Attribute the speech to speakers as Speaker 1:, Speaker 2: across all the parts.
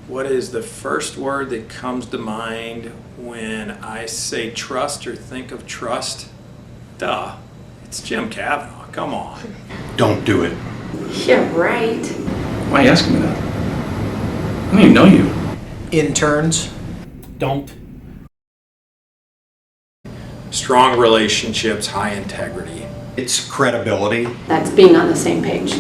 Speaker 1: What is the first word that comes to mind when I say trust or think of trust? Duh, it's Jim Cavanaugh, come on.
Speaker 2: Don't do it.
Speaker 3: Yeah, right.
Speaker 4: Why are you asking me that? I don't even know you.
Speaker 5: Interns.
Speaker 6: Don't.
Speaker 1: Strong relationships, high integrity.
Speaker 2: It's credibility.
Speaker 3: That's being on the same page.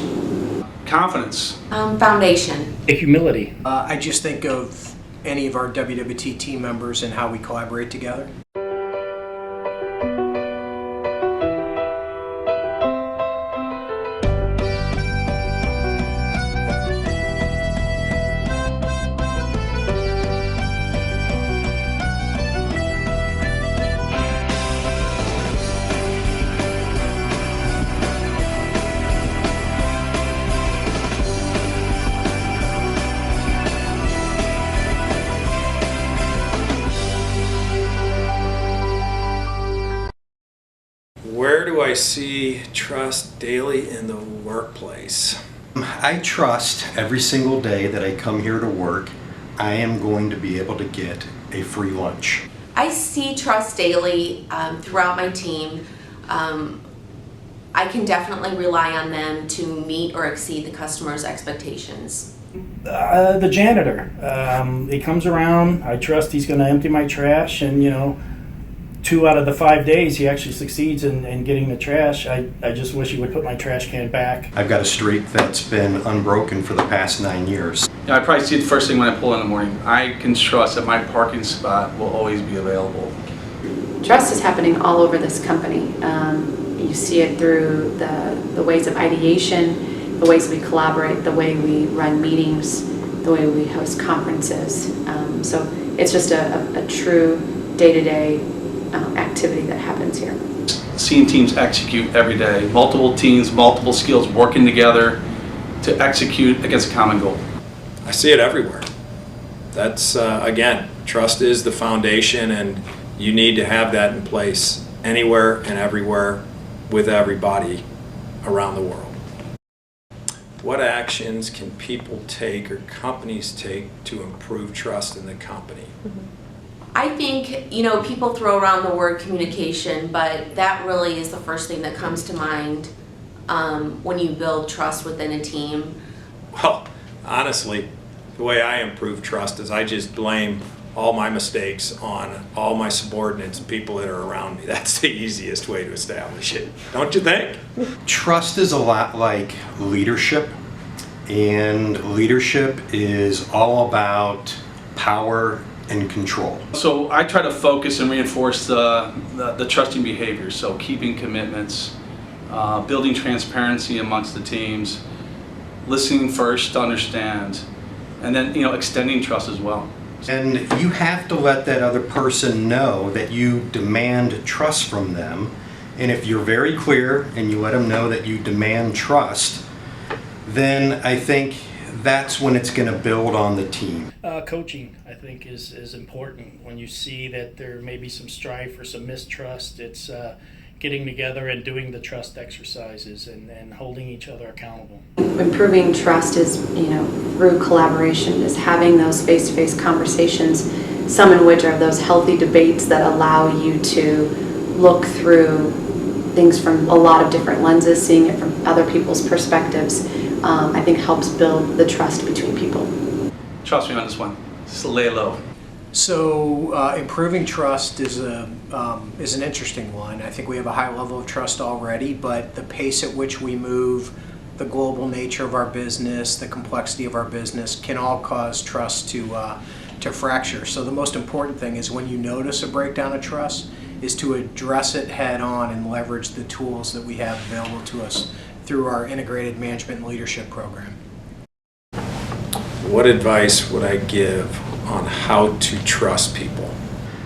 Speaker 4: Confidence.
Speaker 3: Foundation.
Speaker 6: Humility.
Speaker 5: I just think of any of our WWT team members and how we collaborate together.
Speaker 1: Where do I see trust daily in the workplace?
Speaker 2: I trust every single day that I come here to work, I am going to be able to get a free lunch.
Speaker 3: I see trust daily throughout my team. I can definitely rely on them to meet or exceed the customer's expectations.
Speaker 6: The janitor. He comes around. I trust he's going to empty my trash, and 2 out of the 5 days he actually succeeds in getting the trash. I just wish he would put my trash can back.
Speaker 2: I've got a streak that's been unbroken for the past 9 years.
Speaker 4: I probably see it the first thing when I pull in the morning. I can trust that my parking spot will always be available.
Speaker 3: Trust is happening all over this company. You see it through the ways of ideation, the ways we collaborate, the way we run meetings, the way we host conferences. So it's just a true day-to-day activity that happens here.
Speaker 4: Seeing teams execute every day. Multiple teams, multiple skills working together to execute against a common goal.
Speaker 1: I see it everywhere. That's, again, trust is the foundation, and you need to have that in place anywhere and everywhere with everybody around the world. What actions can people take or companies take to improve trust in the company?
Speaker 3: I think, people throw around the word communication, but that really is the first thing that comes to mind when you build trust within a team.
Speaker 1: Well, honestly, the way I improve trust is I just blame all my mistakes on all my subordinates and people that are around me. That's the easiest way to establish it, don't you think?
Speaker 2: Trust is a lot like leadership, and leadership is all about power and control.
Speaker 4: So I try to focus and reinforce the trusting behaviors. So keeping commitments, building transparency amongst the teams, listening first to understand, and then extending trust as well.
Speaker 2: And you have to let that other person know that you demand trust from them. And if you're very clear and you let them know that you demand trust, then I think that's when it's going to build on the team.
Speaker 6: Coaching, I think, is important. When you see that there may be some strife or some mistrust, it's getting together and doing the trust exercises and holding each other accountable.
Speaker 3: Improving trust is, through collaboration, is having those face-to-face conversations, some in which are those healthy debates that allow you to look through things from a lot of different lenses, seeing it from other people's perspectives. I think helps build the trust between people.
Speaker 4: Trust me on this one. Just lay low.
Speaker 5: So improving trust is an interesting one. I think we have a high level of trust already, but the pace at which we move, the global nature of our business, the complexity of our business can all cause trust to fracture. So the most important thing is when you notice a breakdown of trust is to address it head on and leverage the tools that we have available to us through our integrated management and leadership program.
Speaker 1: What advice would I give on how to trust people?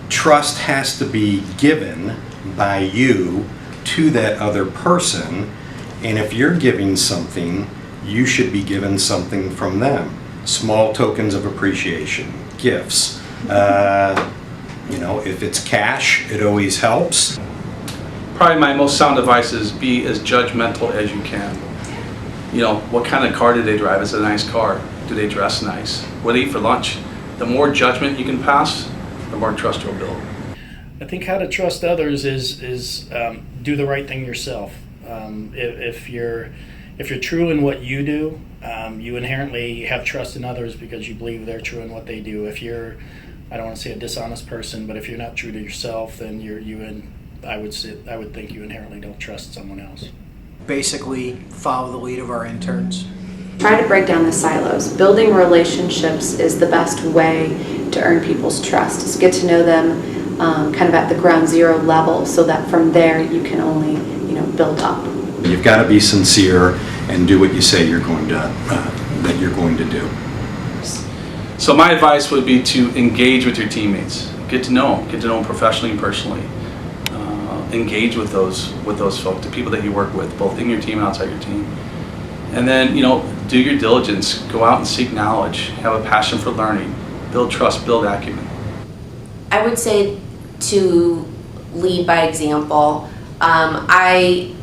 Speaker 2: Trust has to be given by you to that other person, and if you're giving something, you should be given something from them. Small tokens of appreciation, gifts. If it's cash, it always helps.
Speaker 4: Probably my most sound advice is be as judgmental as you can. What kind of car do they drive? It's a nice car. Do they dress nice? What do they eat for lunch? The more judgment you can pass, the more trust you'll build.
Speaker 6: I think how to trust others is do the right thing yourself. If you're true in what you do, you inherently have trust in others because you believe they're true in what they do. If you're, I don't want to say a dishonest person, but if you're not true to yourself, then I would think you inherently don't trust someone else.
Speaker 5: Basically, follow the lead of our interns.
Speaker 3: Try to break down the silos. Building relationships is the best way to earn people's trust. Is get to know them kind of at the ground zero level, so that from there you can only build up.
Speaker 2: You've got to be sincere and do what you say you're going to that you're going to do.
Speaker 4: So my advice would be to engage with your teammates. Get to know them professionally and personally. Engage with those folks, the people that you work with, both in your team and outside your team. And then, do your diligence. Go out and seek knowledge. Have a passion for learning. Build trust, build acumen.
Speaker 7: I would say to lead by example. I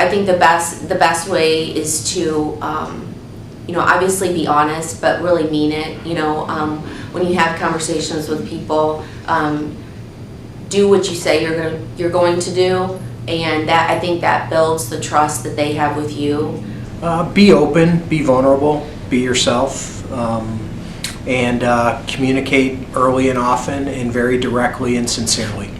Speaker 7: think the best way is to, obviously be honest, but really mean it. When you have conversations with people, do what you say you're going to do, and that, I think that builds the trust that they have with you.
Speaker 5: Be open, be vulnerable, be yourself, and communicate early and often and very directly and sincerely.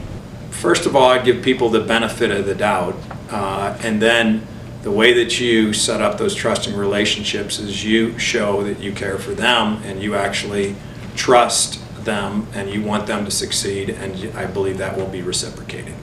Speaker 1: First of all, I'd give people the benefit of the doubt, and then the way that you set up those trusting relationships is you show that you care for them and you actually trust them and you want them to succeed, and I believe that will be reciprocated.